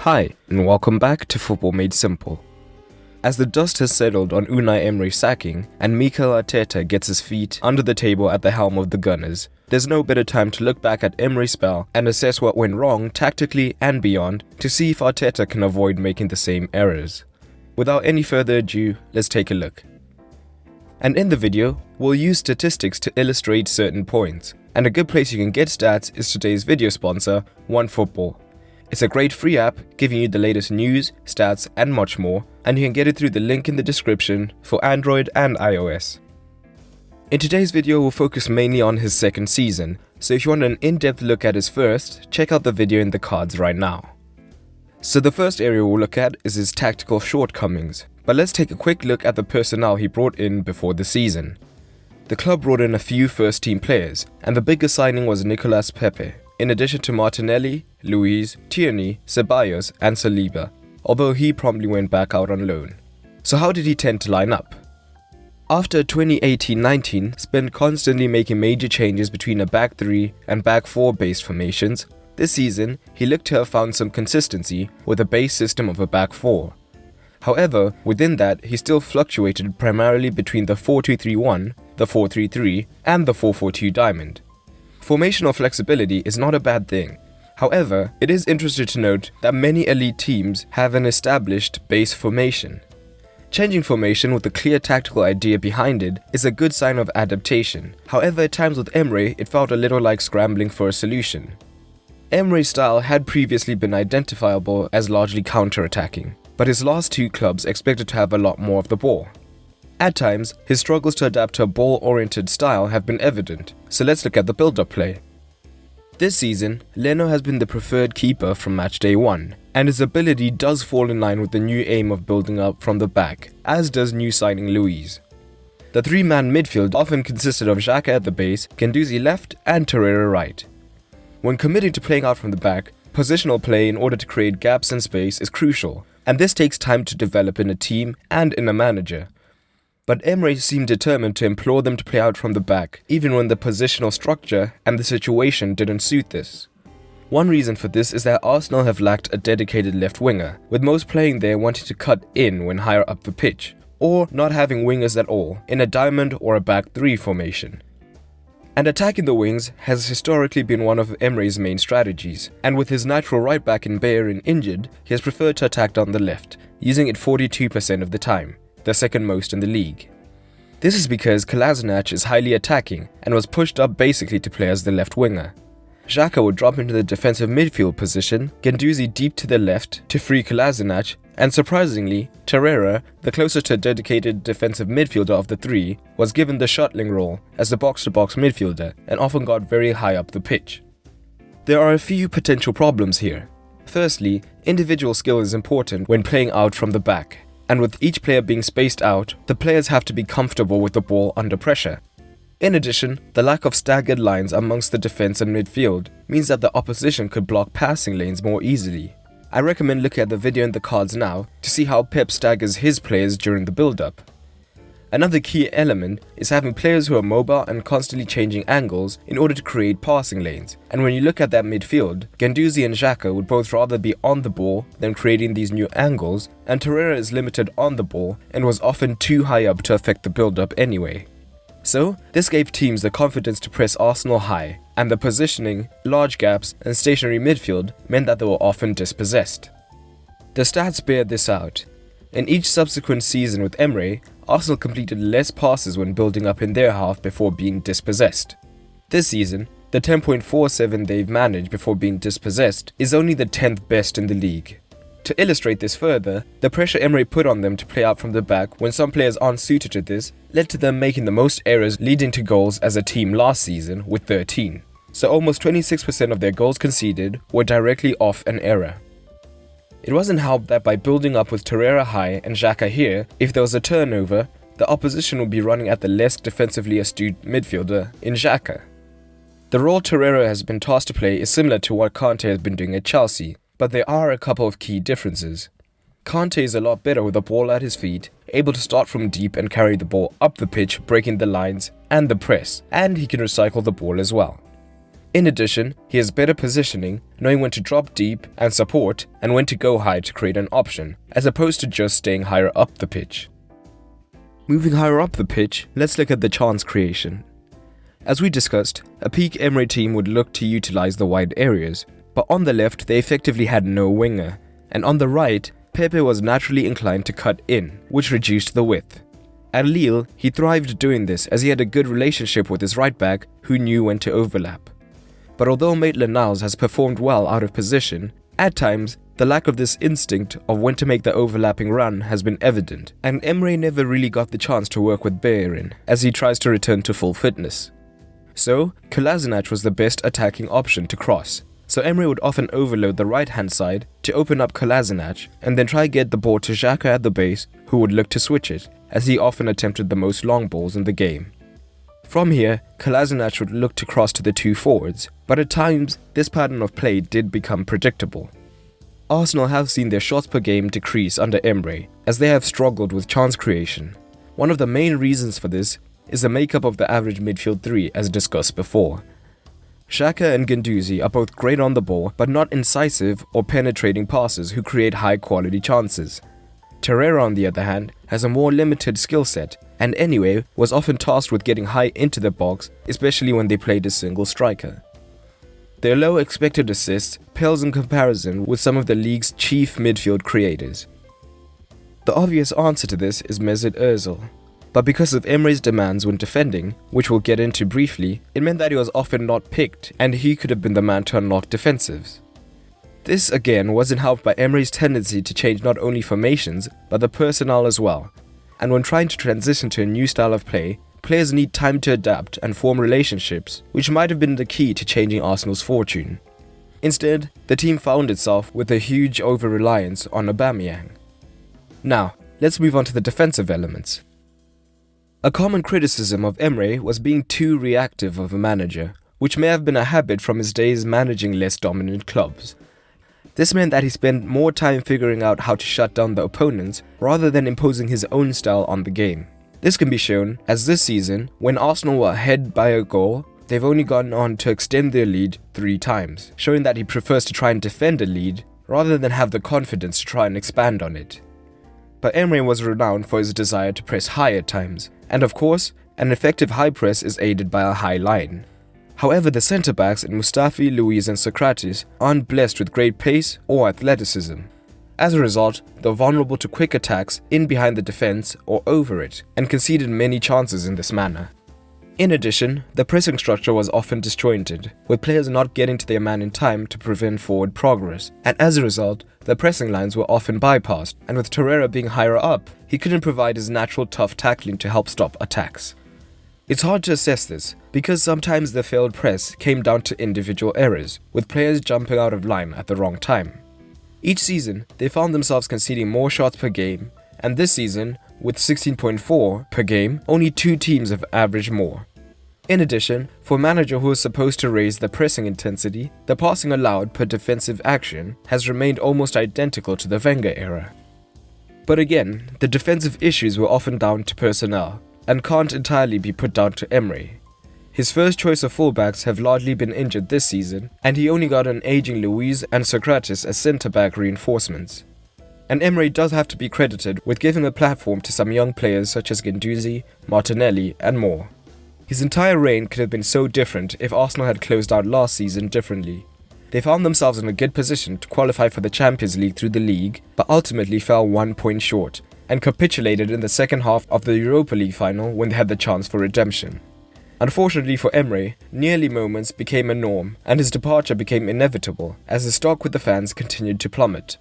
Hi, and welcome back to Football Made Simple. As the dust has settled on Unai Emery's sacking and Mikel Arteta gets his feet under the table at the helm of the Gunners, there's no better time to look back at Emery's spell and assess what went wrong tactically and beyond to see if Arteta can avoid making the same errors. Without any further ado, let's take a look. And in the video, we'll use statistics to illustrate certain points, and a good place you can get stats is today's video sponsor, OneFootball. It's a great free app giving you the latest news, stats and much more, and you can get it through the link in the description for Android and iOS. In today's video we'll focus mainly on his second season, so if you want an in-depth look at his first, check out the video in the cards right now. So the first area we'll look at is his tactical shortcomings, but let's take a quick look at the personnel he brought in before the season. The club brought in a few first-team players, and the biggest signing was Nicolas Pepe, in addition to Martinelli, Luiz, Tierney, Ceballos and Saliba, although he promptly went back out on loan. So how did he tend to line up? After 2018-19 spent constantly making major changes between a back 3 and back 4 based formations, this season he looked to have found some consistency with a base system of a back 4. However, within that he still fluctuated primarily between the 4-2-3-1, the 4-3-3 and the 4-4-2 diamond. Formational flexibility is not a bad thing. However, it is interesting to note that many elite teams have an established base formation. Changing formation with a clear tactical idea behind it is a good sign of adaptation. However, at times with Emery, it felt a little like scrambling for a solution. Emery's style had previously been identifiable as largely counter-attacking, but his last two clubs expected to have a lot more of the ball. At times, his struggles to adapt to a ball-oriented style have been evident, so let's look at the build-up play. This season, Leno has been the preferred keeper from match day 1, and his ability does fall in line with the new aim of building up from the back, as does new signing Luiz. The three-man midfield often consisted of Xhaka at the base, Guendouzi left and Torreira right. When committing to playing out from the back, positional play in order to create gaps in space is crucial, and this takes time to develop in a team and in a manager. But Emery seemed determined to implore them to play out from the back, even when the positional structure and the situation didn't suit this. One reason for this is that Arsenal have lacked a dedicated left winger, with most playing there wanting to cut in when higher up the pitch, or not having wingers at all in a diamond or a back 3 formation. And attacking the wings has historically been one of Emery's main strategies, and with his natural right back in Bellerin injured, he has preferred to attack down the left, using it 42% of the time, the second most in the league. This is because Kolasinac is highly attacking and was pushed up basically to play as the left winger. Xhaka would drop into the defensive midfield position, Guendouzi deep to the left to free Kolasinac, and surprisingly, Torreira, the closer to a dedicated defensive midfielder of the three, was given the shuttling role as the box-to-box midfielder and often got very high up the pitch. There are a few potential problems here. Firstly, individual skill is important when playing out from the back, and with each player being spaced out, the players have to be comfortable with the ball under pressure. In addition, the lack of staggered lines amongst the defense and midfield means that the opposition could block passing lanes more easily. I recommend looking at the video in the cards now to see how Pep staggers his players during the build-up. Another key element is having players who are mobile and constantly changing angles in order to create passing lanes. And when you look at that midfield, Guendouzi and Xhaka would both rather be on the ball than creating these new angles, and Torreira is limited on the ball and was often too high up to affect the build-up anyway. So, this gave teams the confidence to press Arsenal high, and the positioning, large gaps and stationary midfield meant that they were often dispossessed. The stats bear this out. In each subsequent season with Emery, Arsenal completed less passes when building up in their half before being dispossessed. This season, the 10.47 they've managed before being dispossessed is only the 10th best in the league. To illustrate this further, the pressure Emery put on them to play out from the back when some players aren't suited to this led to them making the most errors leading to goals as a team last season with 13. So almost 26% of their goals conceded were directly off an error. It wasn't helped that by building up with Torreira high and Xhaka here, if there was a turnover, the opposition would be running at the less defensively astute midfielder in Xhaka. The role Torreira has been tasked to play is similar to what Kante has been doing at Chelsea, but there are a couple of key differences. Kante is a lot better with the ball at his feet, able to start from deep and carry the ball up the pitch, breaking the lines and the press, and he can recycle the ball as well. In addition, he has better positioning, knowing when to drop deep and support and when to go high to create an option, as opposed to just staying higher up the pitch. Moving higher up the pitch, let's look at the chance creation. As we discussed, a peak Emery team would look to utilize the wide areas, but on the left they effectively had no winger, and on the right, Pepe was naturally inclined to cut in, which reduced the width. At Lille, he thrived doing this as he had a good relationship with his right back who knew when to overlap. But although Maitland-Niles has performed well out of position, at times, the lack of this instinct of when to make the overlapping run has been evident, and Emery never really got the chance to work with Bellerin as he tries to return to full fitness. So, Kolasinac was the best attacking option to cross, so Emery would often overload the right-hand side to open up Kolasinac and then try get the ball to Xhaka at the base, who would look to switch it, as he often attempted the most long balls in the game. From here, Kolasinac would look to cross to the two forwards, but at times, this pattern of play did become predictable. Arsenal have seen their shots per game decrease under Emery, as they have struggled with chance creation. One of the main reasons for this is the makeup of the average midfield three, as discussed before. Xhaka and Guendouzi are both great on the ball, but not incisive or penetrating passers who create high-quality chances. Torreira, on the other hand, has a more limited skill set, and anyway was often tasked with getting high into the box, especially when they played a single striker. Their low expected assists pales in comparison with some of the league's chief midfield creators. The obvious answer to this is Mesut Ozil, but because of Emery's demands when defending, which we'll get into briefly, it meant that he was often not picked and he could have been the man to unlock defensives. This again wasn't helped by Emery's tendency to change not only formations, but the personnel as well. And when trying to transition to a new style of play, players need time to adapt and form relationships, which might have been the key to changing Arsenal's fortune. Instead, the team found itself with a huge over-reliance on Aubameyang. Now, let's move on to the defensive elements. A common criticism of Emery was being too reactive of a manager, which may have been a habit from his days managing less dominant clubs. This meant that he spent more time figuring out how to shut down the opponents rather than imposing his own style on the game. This can be shown as this season, when Arsenal were ahead by a goal, they've only gone on to extend their lead 3 times, showing that he prefers to try and defend a lead rather than have the confidence to try and expand on it. But Emery was renowned for his desire to press high at times, and of course, an effective high press is aided by a high line. However, the centre-backs in Mustafi, Luiz and Sokratis aren't blessed with great pace or athleticism. As a result, they're vulnerable to quick attacks in behind the defence or over it, and conceded many chances in this manner. In addition, the pressing structure was often disjointed, with players not getting to their man in time to prevent forward progress, and as a result, the pressing lines were often bypassed, and with Torreira being higher up, he couldn't provide his natural tough tackling to help stop attacks. It's hard to assess this, because sometimes the failed press came down to individual errors, with players jumping out of line at the wrong time. Each season, they found themselves conceding more shots per game, and this season, with 16.4 per game, only 2 teams have averaged more. In addition, for a manager who is supposed to raise the pressing intensity, the passing allowed per defensive action has remained almost identical to the Wenger era. But again, the defensive issues were often down to personnel, and can't entirely be put down to Emery. His first choice of fullbacks have largely been injured this season, and he only got an aging Luiz and Sokratis as centre-back reinforcements. And Emery does have to be credited with giving a platform to some young players such as Guendouzi, Martinelli and more. His entire reign could have been so different if Arsenal had closed out last season differently. They found themselves in a good position to qualify for the Champions League through the league, but ultimately fell 1 point short, and capitulated in the second half of the Europa League final when they had the chance for redemption. Unfortunately for Emery, nearly moments became a norm, and his departure became inevitable as his stock with the fans continued to plummet.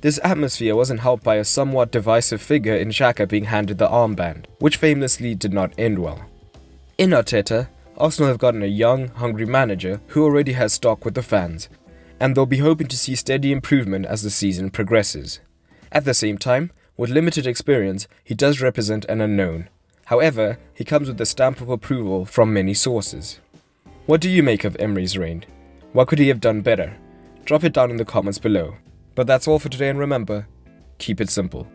This atmosphere wasn't helped by a somewhat divisive figure in Xhaka being handed the armband, which famously did not end well. In Arteta, Arsenal have gotten a young, hungry manager who already has stock with the fans, and they'll be hoping to see steady improvement as the season progresses. At the same time, with limited experience, he does represent an unknown. However, he comes with a stamp of approval from many sources. What do you make of Emery's reign? What could he have done better? Drop it down in the comments below. But that's all for today, and remember, keep it simple.